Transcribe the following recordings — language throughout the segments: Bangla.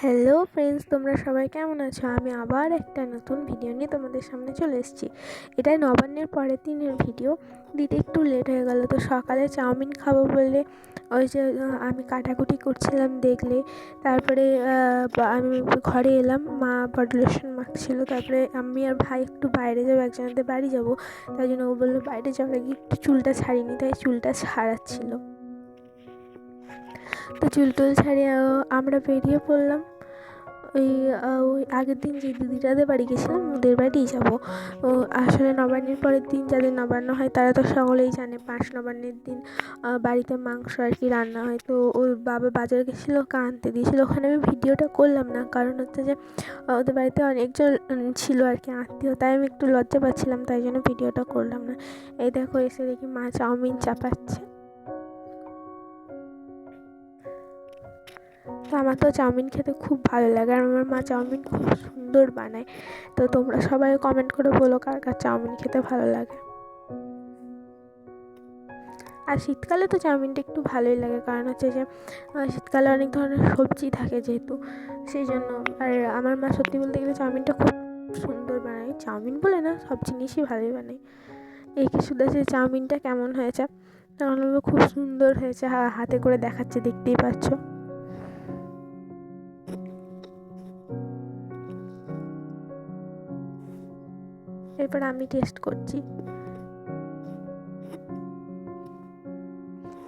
হ্যালো ফ্রেন্ডস, তোমরা সবাই কেমন আছো? আমি আবার একটা নতুন ভিডিও নিয়ে তোমাদের সামনে চলে এসেছি। এটাই নবান্নের পরের দিনের ভিডিও। দিতে একটু লেট হয়ে গেল, তো সকালে চাউমিন খাবো বলে ওই যে আমি কাটাকুটি করছিলাম দেখলে। তারপরে আমি ঘরে এলাম, মা বডি লোশন মাখছিল। তারপরে আমি আর ভাই একটু বাইরে যাবো, একজনের বাড়ি যাবো। তাই জন্য ও বললো বাইরে যাওয়ার আগে একটু চুলটা ছাড়িনি, তাই চুলটা ছাড়াচ্ছিল। তো চুল টুল ছাড়িয়ে আমরা বেরিয়ে পড়লাম। ওই আগের দিন যে দিদিটাদের বাড়ি গেছিলাম, ওদের বাড়িই যাবো। আসলে নবান্নের পরের দিন যাদের নবান্ন হয় তারা তো সকলেই জানে, 5 নবান্নের দিন বাড়িতে মাংস আর কি রান্না হয়। তো ওর বাবা বাজারে গেছিলো, আনতে দিয়েছিলো। ওখানে আমি ভিডিওটা করলাম না, কারণ হচ্ছে যে ওদের বাড়িতে অনেকজন ছিল আর কি আত্মীয়, তাই আমি একটু লজ্জা পাচ্ছিলাম, তাই জন্য ভিডিওটা করলাম না। এই দেখো, এসে দেখি মা চাউমিন চাপাচ্ছে। তো আমার তো চাউমিন খেতে খুব ভালো লাগে, আর আমার মা চাউমিন খুব সুন্দর বানায়। তো তোমরা সবাই কমেন্ট করে বলো কার কার চাউমিন খেতে ভালো লাগে। আর শীতকালে তো চাউমিনটা একটু ভালোই লাগে, কারণ হচ্ছে যে শীতকালে অনেক ধরনের সবজি থাকে যেহেতু, সেই জন্য। আর আমার মা সত্যি বলতে গেলে চাউমিনটা খুব সুন্দর বানায়। চাউমিন বলে না, সব জিনিসই ভালোই বানায়। এই কি শুধু যে চাউমিনটা কেমন হয়েছে, তখন বলবো খুব সুন্দর হয়েছে, হাতে করে দেখাচ্ছে, দেখতেই পাচ্ছ। এরপর আমি টেস্ট করছি।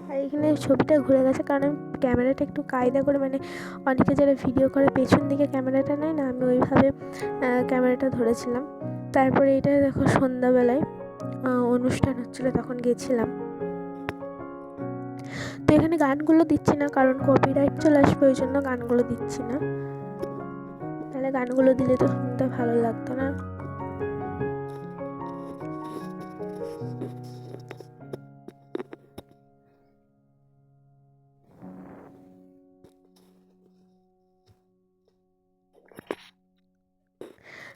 আর এখানে ছবিটা ঘুরে গেছে, কারণ আমি ক্যামেরাটা একটু কায়দা করে, মানে অনেকে যারা ভিডিও করে পেছন দিকে ক্যামেরাটা নেয় না, আমি ওইভাবে ক্যামেরাটা ধরেছিলাম। তারপরে এটা দেখো, সন্ধ্যাবেলায় অনুষ্ঠান হচ্ছিলো, তখন গেছিলাম। তো এখানে গানগুলো দিচ্ছি না, কারণ কপিরাইট চলে আসবে, ওই জন্য গানগুলো দিচ্ছি না। তাহলে গানগুলো দিলে তো শুনতে ভালো লাগতো না।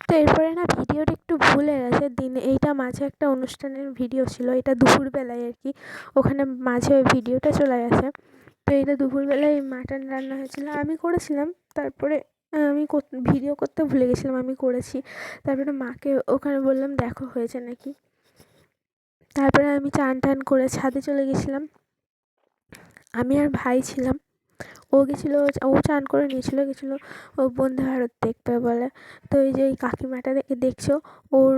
তো এরপরে না ভিডিওটা একটু ভুলে গেছে দিনে, এইটা মাঝে একটা অনুষ্ঠানের ভিডিও ছিল, এটা দুপুরবেলায় আর কি, ওখানে মাঝে ওই ভিডিওটা চলে গেছে। তো এটা দুপুরবেলায় মাটন রান্না হয়েছিলো, আমি করেছিলাম। তারপরে আমি ভিডিও করতে ভুলে গেছিলাম, আমি করেছি। তারপরে মাকে ওখানে বললাম দেখো হয়েছে নাকি। তারপরে আমি চান টান করে ছাদে চলে গেছিলাম। আমি আর ভাই ছিলাম। ও গেছিলো, ও চান করে নিয়েছিলো, গেছিলো ও বন্দে ভারত দেখবে বলে। তো এই যে এই কাকিমাটা দেখছো, ওর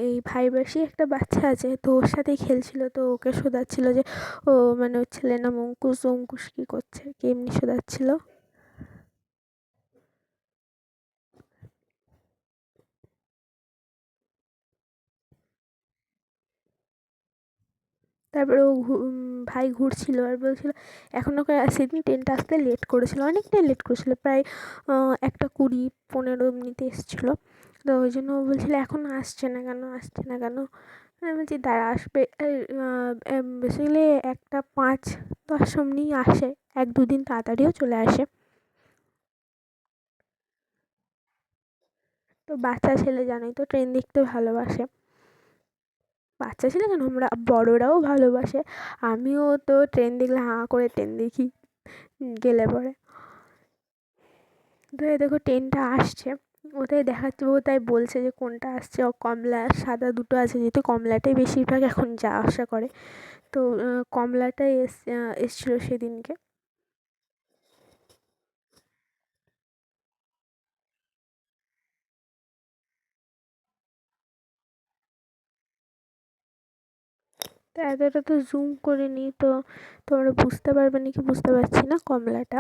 এই ভাইবাসী একটা বাচ্চা আছে, তো ওর সাথেই খেলছিল। তো ওকে শোধাচ্ছিল যে ও, মানে ওর ছেলের নাম অঙ্কুশ, অঙ্কুশ কী করছে, কি এমনি শোধাচ্ছিল। তারপরে ও ভাই ঘুরছিল আর বলছিল এখনও সেদিন ট্রেনটা আসতে লেট করেছিল, অনেকটাই লেট করেছিল, প্রায় 1:20-15 এসেছিলো। তো ওই জন্য ও বলছিল এখন আসছে না কেন, আসছে না কেন। আমি বলছি দাঁড়া আসবে। বেসিক্যালি 1:05-10 অমনিই আসে, 1-2 দিন তাড়াতাড়িও চলে আসে। তো বাচ্চা ছেলে জানোই তো, ট্রেন দেখতে ভালোবাসে। বাচ্চা ছেলে কেন, আমরা বড়রাও ভালোবাসে। আমিও তো ট্রেন দেখলে হাঁ করে ট্রেন দেখি গেলে পরে। তো এই দেখো ট্রেনটা আসছে, ওটাই দেখাচ্ছে, ও তাই বলছে যে কোনটা আসছে। ও কমলা আর সাদা দুটো আছে, যেহেতু কমলাটাই বেশিরভাগ এখন যাওয়া আসা করে। তো কমলাটাই এসছিলো সেদিনকে। তো এতটা তো জুম করে নিই, তো তোমরা বুঝতে পারবে নাকি বুঝতে পারছি না কমলাটা।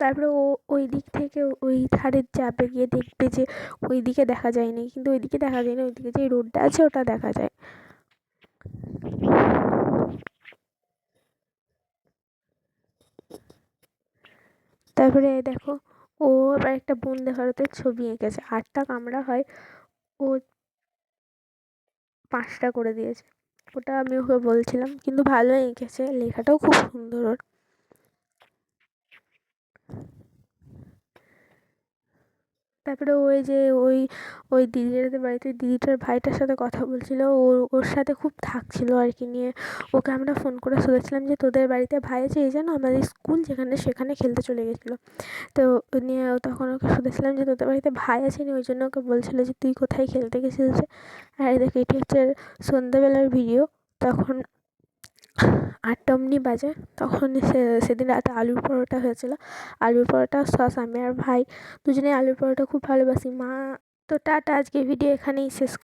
তারপরে ও ওই দিক থেকে ওই ধারে যাবে, গিয়ে দেখবে যে ওই দিকে দেখা যায়নি, কিন্তু ওই দিকে দেখা যায় না, ওই দিকে যে রোডটা আছে ওটা দেখা যায়। তারপরে দেখো, ও আবার একটা বন্দে ভারতের ছবি এঁকেছে, 8টা কামরা হয়, ও 5টা করে দিয়েছে। ওটা আমি ওকে বলছিলাম, কিন্তু ভালো এঁকেছে, লেখাটাও খুব সুন্দর ওর। তারপরে ওই দিদিটাদের বাড়িতে দিদিটার ভাইটার সাথে কথা বলছিল, ওর সাথে খুব থাকছিল আর কি। নিয়ে ওকে আমরা ফোন করে শুনেছিলাম যে তোদের বাড়িতে ভাই আছে, এই জন্য আমাদের স্কুল যেখানে সেখানে খেলতে চলে গেছিলো। তো নিয়ে তখন ওকে শুনেছিলাম যে তোদের বাড়িতে ভাই আছে, নিয়ে ওই জন্য ওকে বলছিল যে তুই কোথায় খেলতে গেছিলিস। আর দেখ, এটি হচ্ছে সন্ধ্যাবেলার ভিডিও। তখন 8টা অমনি বাজে। তখন সেদিন রাতে আলুর পরোটা হয়েছিল, আলুর পরোটা সস। আমি আর ভাই দুজনেই আলুর পরোটা খুব ভালোবাসি। মা তো টাটা, আজকে ভিডিও এখানেই শেষ।